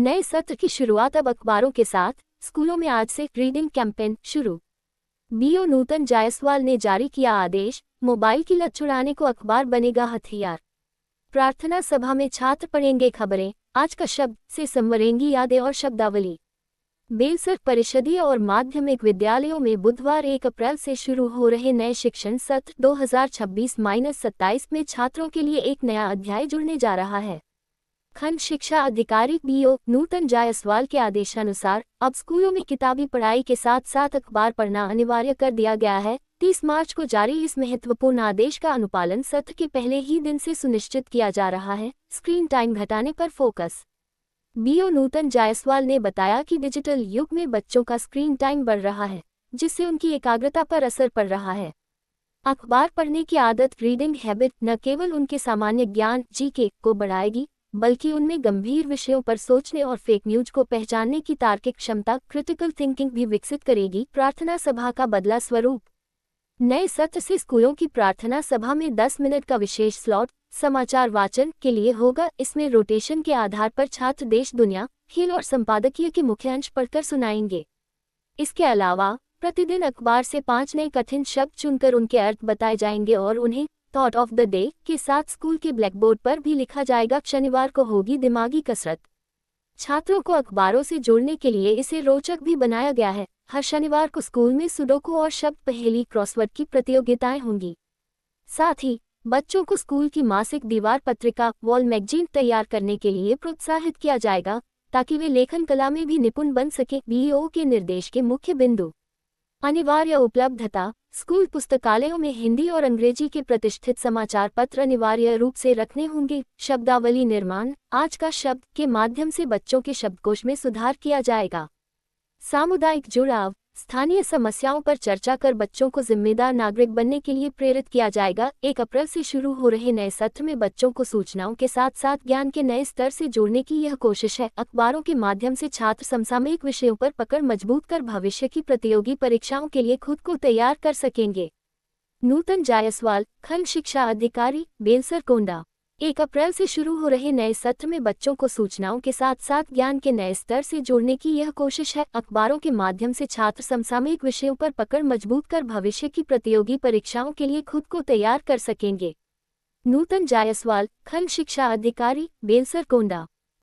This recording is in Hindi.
नए सत्र की शुरुआत अब अखबारों के साथ। स्कूलों में आज से रीडिंग कैंपेन शुरू। बीओ नूतन जायसवाल ने जारी किया आदेश, मोबाइल की लत छुड़ाने को अखबार बनेगा हथियार। प्रार्थना सभा में छात्र पढ़ेंगे खबरें, आज का शब्द से संवरेंगी यादें और शब्दावली। बेलसर परिषदीय और माध्यमिक विद्यालयों में बुधवार 1 अप्रैल से शुरू हो रहे नए शिक्षण सत्र 2026-27 में छात्रों के लिए एक नया अध्याय जुड़ने जा रहा है। खंड शिक्षा अधिकारी बीओ नूतन जायसवाल के आदेशानुसार अब स्कूलों में किताबी पढ़ाई के साथ साथ अखबार पढ़ना अनिवार्य कर दिया गया है। 30 मार्च को जारी इस महत्वपूर्ण आदेश का अनुपालन सत्र के पहले ही दिन से सुनिश्चित किया जा रहा है। स्क्रीन टाइम घटाने पर फोकस। बीओ नूतन जायसवाल ने बताया कि डिजिटल युग में बच्चों का स्क्रीन टाइम बढ़ रहा है, जिससे उनकी एकाग्रता पर असर पड़ रहा है। अखबार पढ़ने की आदत रीडिंग हैबिट न केवल उनके सामान्य ज्ञान जीके को बढ़ाएगी, बल्कि उनमें गंभीर विषयों पर सोचने और फेक न्यूज को पहचानने की तार्किक क्षमता क्रिटिकल थिंकिंग भी विकसित करेगी। प्रार्थना सभा का बदला स्वरूप। नए सत्र से स्कूलों की प्रार्थना सभा में 10 मिनट का विशेष स्लॉट समाचार वाचन के लिए होगा। इसमें रोटेशन के आधार पर छात्र देश दुनिया, खेल और संपादकीय के मुख्य अंश पढ़कर सुनाएंगे। इसके अलावा प्रतिदिन अखबार से 5 नए कठिन शब्द चुनकर उनके अर्थ बताए जाएंगे और उन्हें थॉट ऑफ द डे के साथ स्कूल के ब्लैकबोर्ड पर भी लिखा जाएगा। शनिवार को होगी दिमागी कसरत। छात्रों को अखबारों से जोड़ने के लिए इसे रोचक भी बनाया गया है। हर शनिवार को स्कूल में सुडोकू और शब्द पहेली क्रॉसवर्ड की प्रतियोगिताएं होंगी। साथ ही बच्चों को स्कूल की मासिक दीवार पत्रिका वॉल मैगजीन तैयार करने के लिए प्रोत्साहित किया जाएगा, ताकि वे लेखन कला में भी निपुण बन सके। बीओ के निर्देश के मुख्य बिंदु। अनिवार्य उपलब्धता। स्कूल पुस्तकालयों में हिंदी और अंग्रेजी के प्रतिष्ठित समाचार पत्र अनिवार्य रूप से रखने होंगे। शब्दावली निर्माण। आज का शब्द के माध्यम से बच्चों के शब्दकोश में सुधार किया जाएगा। सामुदायिक जुड़ाव। स्थानीय समस्याओं पर चर्चा कर बच्चों को जिम्मेदार नागरिक बनने के लिए प्रेरित किया जाएगा। 1 अप्रैल से शुरू हो रहे नए सत्र में बच्चों को सूचनाओं के साथ साथ ज्ञान के नए स्तर से जोड़ने की यह कोशिश है। अखबारों के माध्यम से छात्र समसामयिक विषयों पर पकड़ मजबूत कर भविष्य की प्रतियोगी परीक्षाओं के लिए खुद को तैयार कर सकेंगे। नूतन जायसवाल, खंड शिक्षा अधिकारी, बेलसर कोंडा। 1 अप्रैल से शुरू हो रहे नए सत्र में बच्चों को सूचनाओं के साथ साथ ज्ञान के नए स्तर से जोड़ने की यह कोशिश है। अखबारों के माध्यम से छात्र समसामयिक विषयों पर पकड़ मजबूत कर भविष्य की प्रतियोगी परीक्षाओं के लिए खुद को तैयार कर सकेंगे। नूतन जायसवाल, खंड शिक्षा अधिकारी, बेलसर कोंडा।